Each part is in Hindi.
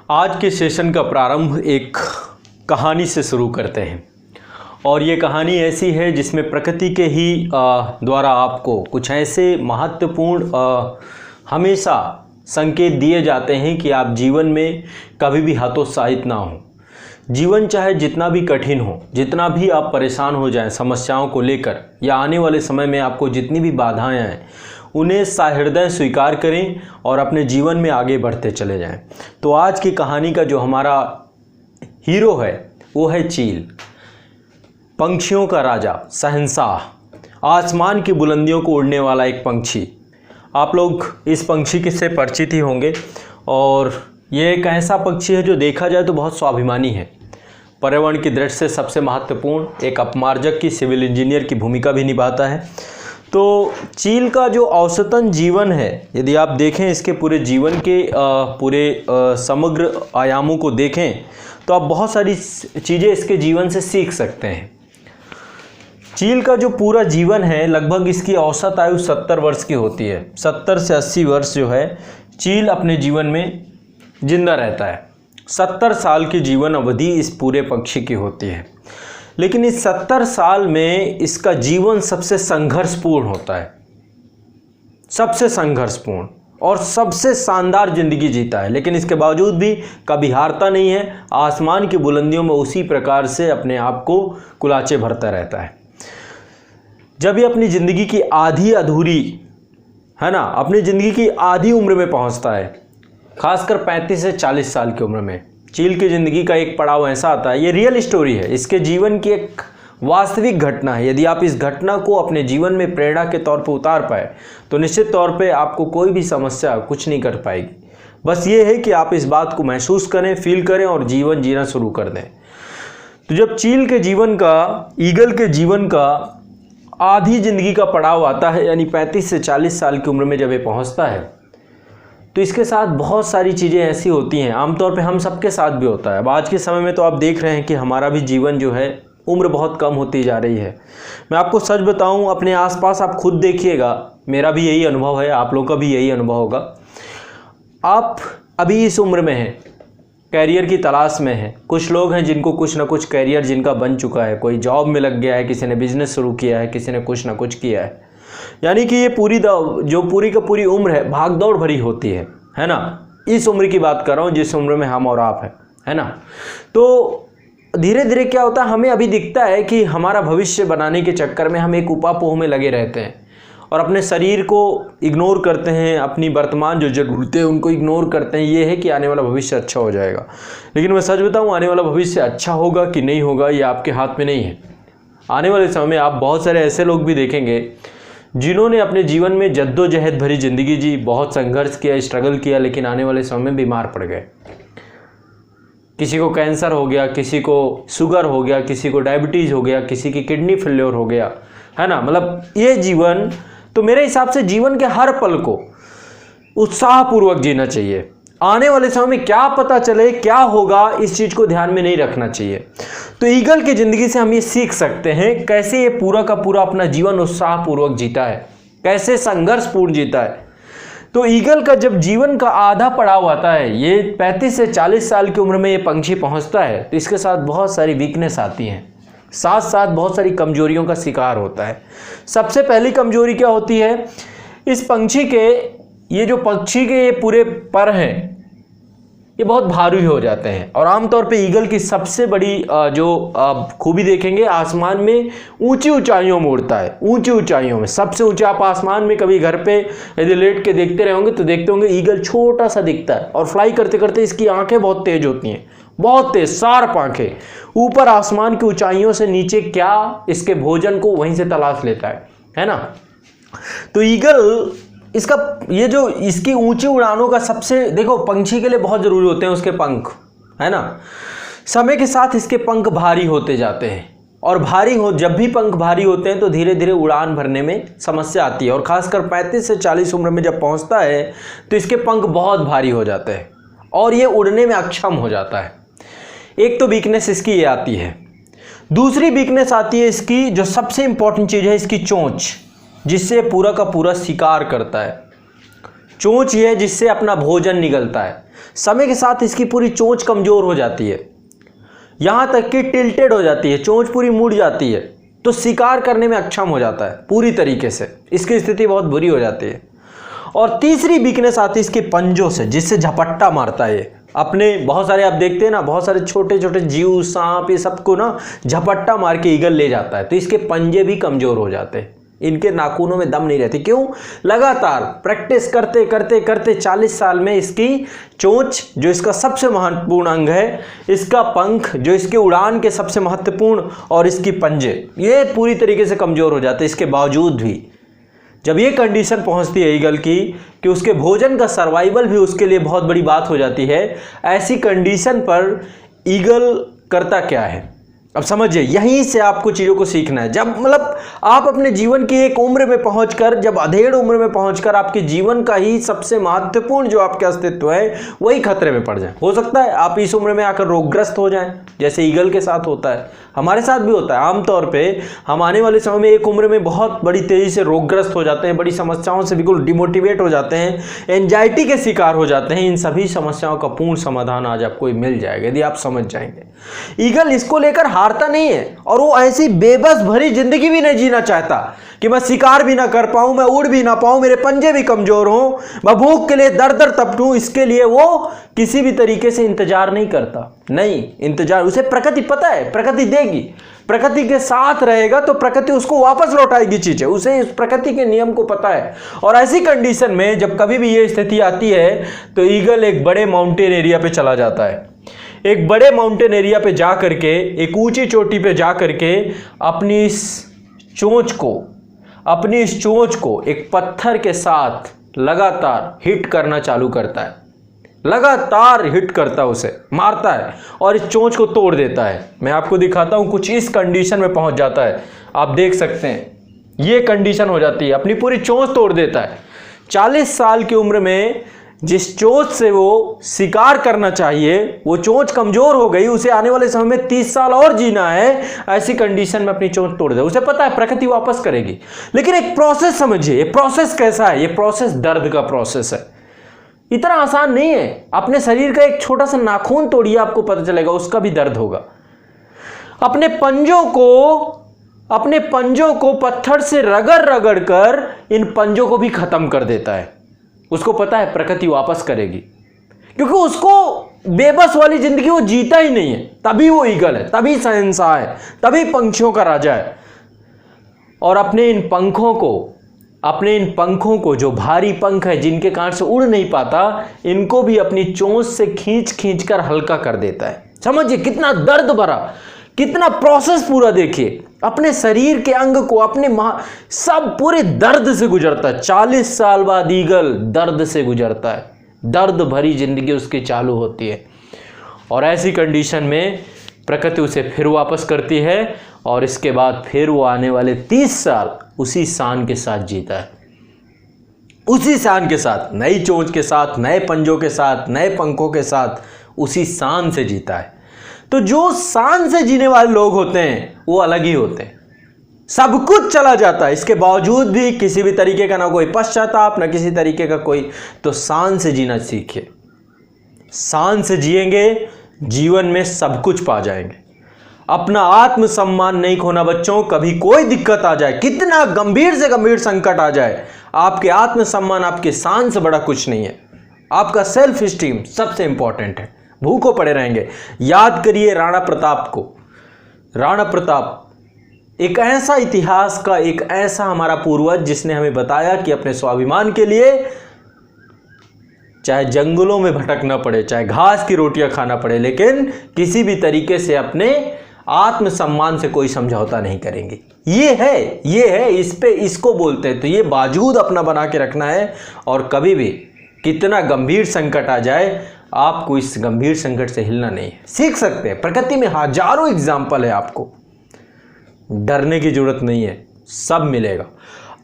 आज के सेशन का प्रारंभ एक कहानी से शुरू करते हैं और ये कहानी ऐसी है जिसमें प्रकृति के ही द्वारा आपको कुछ ऐसे महत्वपूर्ण हमेशा संकेत दिए जाते हैं कि आप जीवन में कभी भी हतोत्साहित ना हो। जीवन चाहे जितना भी कठिन हो, जितना भी आप परेशान हो जाएं समस्याओं को लेकर या आने वाले समय में आपको जितनी भी बाधाएं आएँ, उन्हें सहृदय स्वीकार करें और अपने जीवन में आगे बढ़ते चले जाएं। तो आज की कहानी का जो हमारा हीरो है वो है चील, पंछियों का राजा, शहंशाह, आसमान की बुलंदियों को उड़ने वाला एक पंछी। आप लोग इस पंछी से परिचित ही होंगे और ये एक ऐसा पक्षी है जो देखा जाए तो बहुत स्वाभिमानी है। पर्यावरण की दृष्टि से सबसे महत्वपूर्ण एक अपमार्जक की, सिविल इंजीनियर की भूमिका भी निभाता है। तो चील का जो औसतन जीवन है, यदि आप देखें इसके पूरे जीवन के समग्र आयामों को देखें तो आप बहुत सारी चीज़ें इसके जीवन से सीख सकते हैं। चील का जो पूरा जीवन है, लगभग इसकी औसत आयु 70 वर्ष की होती है। 70 से 80 वर्ष जो है चील अपने जीवन में जिंदा रहता है। 70 साल की जीवन अवधि इस पूरे पक्षी की होती है, लेकिन इस 70 साल में इसका जीवन सबसे संघर्षपूर्ण होता है, सबसे संघर्षपूर्ण और सबसे शानदार जिंदगी जीता है। लेकिन इसके बावजूद भी कभी हारता नहीं है, आसमान की बुलंदियों में उसी प्रकार से अपने आप को कुलाचे भरता रहता है। जब ये अपनी ज़िंदगी की आधी अधूरी है ना, अपनी ज़िंदगी की आधी उम्र में पहुंचता है, खासकर 35 से 40 साल की उम्र में चील की ज़िंदगी का एक पड़ाव ऐसा आता है। ये रियल स्टोरी है, इसके जीवन की एक वास्तविक घटना है। यदि आप इस घटना को अपने जीवन में प्रेरणा के तौर पर उतार पाए तो निश्चित तौर पे आपको कोई भी समस्या कुछ नहीं कर पाएगी। बस ये है कि आप इस बात को महसूस करें, फील करें और जीवन जीना शुरू कर दें। तो जब चील के जीवन का, ईगल के जीवन का आधी ज़िंदगी का पड़ाव आता है, यानी 35 से 40 साल की उम्र में जब ये पहुँचता है, तो इसके साथ बहुत सारी चीज़ें ऐसी होती हैं, आमतौर पे हम सबके साथ भी होता है। अब आज के समय में तो आप देख रहे हैं कि हमारा भी जीवन जो है, उम्र बहुत कम होती जा रही है। मैं आपको सच बताऊं, अपने आसपास आप खुद देखिएगा, मेरा भी यही अनुभव है, आप लोगों का भी यही अनुभव होगा। आप अभी इस उम्र में हैं, कैरियर की तलाश में हैं। कुछ लोग हैं जिनको कुछ ना कुछ कैरियर जिनका बन चुका है, कोई जॉब में लग गया है, किसी ने बिजनेस शुरू किया है, किसी ने कुछ ना कुछ किया है। यानी कि ये पूरी का पूरी उम्र है भागदौड़ भरी होती है ना। इस उम्र की बात कर रहा हूँ जिस उम्र में हम और आप हैं, है ना। तो धीरे धीरे क्या होता है, हमें अभी दिखता है कि हमारा भविष्य बनाने के चक्कर में हम एक उपापोह में लगे रहते हैं और अपने शरीर को इग्नोर करते हैं, अपनी वर्तमान जो ज़रूरतें हैं उनको इग्नोर करते हैं। ये है कि आने वाला भविष्य अच्छा हो जाएगा, लेकिन मैं सच बताऊँ, आने वाला भविष्य अच्छा होगा कि नहीं होगा ये आपके हाथ में नहीं है। आने वाले समय में आप बहुत सारे ऐसे लोग भी देखेंगे जिन्होंने अपने जीवन में जद्दोजहद भरी ज़िंदगी जी, बहुत संघर्ष किया, स्ट्रगल किया, लेकिन आने वाले समय में बीमार पड़ गए। किसी को कैंसर हो गया, किसी को शुगर हो गया, किसी को डायबिटीज़ हो गया, किसी की किडनी फेल्योर हो गया, है ना। मतलब ये जीवन, तो मेरे हिसाब से जीवन के हर पल को उत्साहपूर्वक जीना चाहिए। आने वाले समय में क्या पता चले क्या होगा, इस चीज़ को ध्यान में नहीं रखना चाहिए। तो ईगल की ज़िंदगी से हम ये सीख सकते हैं कैसे ये पूरा का पूरा अपना जीवन उत्साहपूर्वक जीता है, कैसे संघर्षपूर्ण जीता है। तो ईगल का जब जीवन का आधा पड़ाव आता है, ये 35 से 40 साल की उम्र में ये पंछी पहुंचता है, तो इसके साथ बहुत सारी वीकनेस आती हैं, साथ साथ बहुत सारी कमजोरियों का शिकार होता है। सबसे पहली कमजोरी क्या होती है, इस पंछी के, ये जो पक्षी के ये पूरे पर हैं ये बहुत भारी हो जाते हैं। और आमतौर पे ईगल की सबसे बड़ी जो खूबी देखेंगे, आसमान में ऊंची ऊंचाइयों में उड़ता है, ऊंची ऊंचाइयों में। सबसे ऊंचा आप आसमान में कभी घर पे यदि लेट के देखते रहोगे तो देखते होंगे ईगल छोटा सा दिखता है और फ्लाई करते करते इसकी आंखें बहुत तेज होती हैं, बहुत तेज शार्प आंखें। ऊपर आसमान की ऊंचाइयों से नीचे क्या इसके भोजन को वहीं से तलाश लेता है ना। तो ईगल, इसका ये जो इसकी ऊंची उड़ानों का सबसे, देखो पंछी के लिए बहुत ज़रूरी होते हैं उसके पंख, है ना। समय के साथ इसके पंख भारी होते जाते हैं और जब भी पंख भारी होते हैं तो धीरे धीरे उड़ान भरने में समस्या आती है। और ख़ासकर 35 से 40 उम्र में जब पहुंचता है तो इसके पंख बहुत भारी हो जाते हैं और ये उड़ने में अक्षम हो जाता है। एक तो वीकनेस इसकी ये आती है। दूसरी वीकनेस आती है इसकी, जो सबसे इंपॉर्टेंट चीज़ है, इसकी चोंच, जिससे पूरा का पूरा शिकार करता है। चोंच ये है जिससे अपना भोजन निगलता है। समय के साथ इसकी पूरी चोंच कमजोर हो जाती है, यहां तक कि टिल्टेड हो जाती है, चोंच पूरी मुड़ जाती है, तो शिकार करने में अक्षम हो जाता है पूरी तरीके से, इसकी स्थिति बहुत बुरी हो जाती है। और तीसरी वीकनेस आती है इसके पंजों से, जिससे झपट्टा मारता है। अपने बहुत सारे आप देखते हैं ना, बहुत सारे छोटे छोटे जीव, सांप, ये सबको ना झपट्टा मार के ईगल ले जाता है, तो इसके पंजे भी कमजोर हो जाते हैं, इनके नाखूनों में दम नहीं रहती। क्यों? लगातार प्रैक्टिस करते करते करते 40 साल में इसकी चोंच, जो इसका सबसे महत्वपूर्ण अंग है, इसका पंख जो इसके उड़ान के सबसे महत्वपूर्ण, और इसकी पंजे, ये पूरी तरीके से कमजोर हो जाते हैं। इसके बावजूद भी जब ये कंडीशन पहुंचती है ईगल की कि उसके भोजन का सर्वाइवल भी उसके लिए बहुत बड़ी बात हो जाती है, ऐसी कंडीशन पर ईगल करता क्या है? अब समझिए, यहीं से आपको चीज़ों को सीखना है। जब मतलब आप अपने जीवन की एक उम्र में पहुंचकर, जब अधेड़ उम्र में पहुंचकर आपके जीवन का ही सबसे महत्वपूर्ण जो आपका अस्तित्व है वही खतरे में पड़ जाए। हो सकता है आप इस उम्र में आकर रोगग्रस्त हो जाएं, जैसे ईगल के साथ होता है, हमारे साथ भी होता है। आमतौर पे हम आने वाले समय में एक उम्र में बहुत बड़ी तेज़ी से रोगग्रस्त हो जाते हैं, बड़ी समस्याओं से बिल्कुल डिमोटिवेट हो जाते हैं, एंजाइटी के शिकार हो जाते हैं। इन सभी समस्याओं का पूर्ण समाधान आज आपको मिल जाएगा यदि आप समझ जाएंगे। ईगल इसको लेकर हारता नहीं है, और वो ऐसी बेबस भरी जिंदगी भी नहीं जीना चाहता कि मैं शिकार भी ना कर पाऊं, मैं उड़ भी ना पाऊं, मेरे पंजे भी कमजोर हों, मैं भूख के लिए दर दर तपटूं। इसके लिए वो किसी भी तरीके से इंतजार नहीं करता। नहीं, इंतजार उसे प्रकृति पता है, प्रकृति देगी, प्रकृति के साथ रहेगा तो प्रकृति उसको वापस लौटाएगी चीजें, उसे इस प्रकृति के नियम को पता है। और ऐसी कंडीशन में जब कभी भी ये स्थिति आती है तो ईगल एक बड़े माउंटेन एरिया पे चला जाता है। एक बड़े माउंटेन एरिया पे जा करके, एक ऊंची चोटी पे जा करके अपनी इस चोंच को एक पत्थर के साथ लगातार हिट करना चालू करता है। लगातार हिट करता है, उसे मारता है और इस चोंच को तोड़ देता है। मैं आपको दिखाता हूं, कुछ इस कंडीशन में पहुंच जाता है, आप देख सकते हैं ये कंडीशन हो जाती है, अपनी पूरी चोंच तोड़ देता है। 40 साल की उम्र में जिस चोंच से वो शिकार करना चाहिए वो चोंच कमजोर हो गई, उसे आने वाले समय में 30 साल और जीना है, ऐसी कंडीशन में अपनी चोंच तोड़ दे। उसे पता है प्रकृति वापस करेगी, लेकिन एक प्रोसेस समझिए। ये प्रोसेस कैसा है? ये प्रोसेस दर्द का प्रोसेस है, इतना आसान नहीं है। अपने शरीर का एक छोटा सा नाखून तोड़िए, आपको पता चलेगा उसका भी दर्द होगा। अपने पंजों को पत्थर से रगड़ रगड़ कर इन पंजों को भी खत्म कर देता है। उसको पता है प्रकृति वापस करेगी, क्योंकि उसको बेबस वाली जिंदगी वो जीता ही नहीं है, तभी वो ईगल है, तभी शहंशाह है, तभी पंछियों का राजा है। और अपने इन पंखों को जो भारी पंख है, जिनके कारण से उड़ नहीं पाता, इनको भी अपनी चोंच से खींच कर हल्का कर देता है। समझिए कितना दर्द भरा, कितना प्रोसेस पूरा देखिए। अपने शरीर के अंग को, अपने सब पूरे दर्द से गुजरता है। 40 साल बाद ईगल दर्द से गुजरता है, दर्द भरी जिंदगी उसकी चालू होती है। और ऐसी कंडीशन में प्रकृति उसे फिर वापस करती है, और इसके बाद फिर वो आने वाले 30 साल उसी शान के साथ जीता है, उसी शान के साथ, नई चोंच के साथ, नए पंजों के साथ, नए पंखों के साथ, उसी शान से जीता है। तो जो शान से जीने वाले लोग होते हैं वो अलग ही होते हैं। सब कुछ चला जाता है, इसके बावजूद भी किसी भी तरीके का ना कोई पश्चाताप, ना किसी तरीके का कोई, तो शान से जीना सीखिए। शान से जिएंगे, जीवन में सब कुछ पा जाएंगे। अपना आत्मसम्मान नहीं खोना बच्चों। कभी कोई दिक्कत आ जाए, कितना गंभीर से गंभीर संकट आ जाए, आपके आत्मसम्मान, आपके शान से बड़ा कुछ नहीं है। आपका सेल्फ स्टीम सबसे इंपॉर्टेंट है। भूखों पड़े रहेंगे। याद करिए राणा प्रताप को। राणा प्रताप एक ऐसा इतिहास का एक ऐसा हमारा पूर्वज जिसने हमें बताया कि अपने स्वाभिमान के लिए चाहे जंगलों में भटकना पड़े, चाहे घास की रोटियां खाना पड़े, लेकिन किसी भी तरीके से अपने आत्मसम्मान से कोई समझौता नहीं करेंगे। ये है इसको बोलते हैं। तो ये बावजूद अपना बना के रखना है, और कभी भी कितना गंभीर संकट आ जाए, आपको इस गंभीर संकट से हिलना नहीं है। सीख सकते हैं, प्रकृति में हजारों एग्जाम्पल है, आपको डरने की जरूरत नहीं है, सब मिलेगा।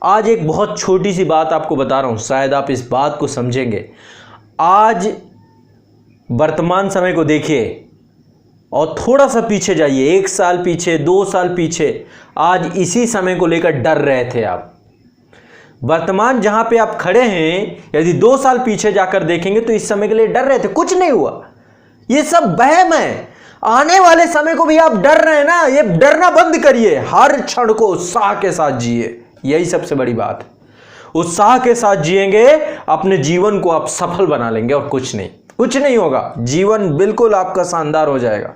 आज एक बहुत छोटी सी बात आपको बता रहा हूं, शायद आप इस बात को समझेंगे। आज वर्तमान समय को देखिए और थोड़ा सा पीछे जाइए, 1 साल पीछे, 2 साल पीछे। आज इसी समय को लेकर डर रहे थे आप। वर्तमान जहां पे आप खड़े हैं, यदि 2 साल पीछे जाकर देखेंगे तो इस समय के लिए डर रहे थे, कुछ नहीं हुआ। ये सब वहम है। आने वाले समय को भी आप डर रहे हैं ना, ये डरना बंद करिए। हर क्षण को उत्साह के साथ जिए, यही सबसे बड़ी बात है। उत्साह के साथ जिएंगे, अपने जीवन को आप सफल बना लेंगे और कुछ नहीं होगा। जीवन बिल्कुल आपका शानदार हो जाएगा।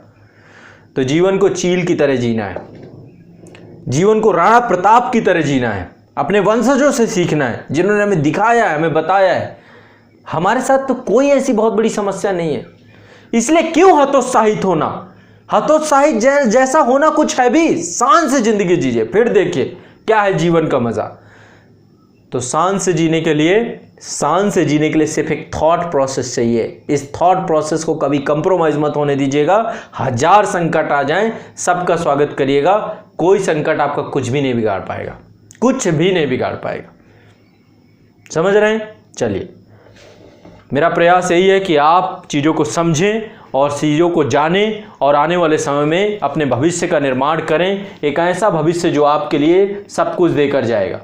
तो जीवन को चील की तरह जीना है, जीवन को राणा प्रताप की तरह जीना है, अपने वंशजों से सीखना है जिन्होंने हमें दिखाया है, हमें बताया है। हमारे साथ तो कोई ऐसी बहुत बड़ी समस्या नहीं है, इसलिए क्यों हतोत्साहित होना। हतोत्साहित जैसा होना कुछ है भी, शान से जिंदगी जीजिए, फिर देखिए क्या है जीवन का मजा। तो शान से जीने के लिए सिर्फ एक थॉट प्रोसेस चाहिए। इस थॉट प्रोसेस को कभी कंप्रोमाइज मत होने दीजिएगा। 1000 संकट आ जाएं, सबका स्वागत करिएगा। कोई संकट आपका कुछ भी नहीं बिगाड़ पाएगा, कुछ भी नहीं बिगाड़ पाएगा। समझ रहे हैं? चलिए, मेरा प्रयास यही है कि आप चीज़ों को समझें और चीज़ों को जानें और आने वाले समय में अपने भविष्य का निर्माण करें, एक ऐसा भविष्य जो आपके लिए सब कुछ देकर जाएगा।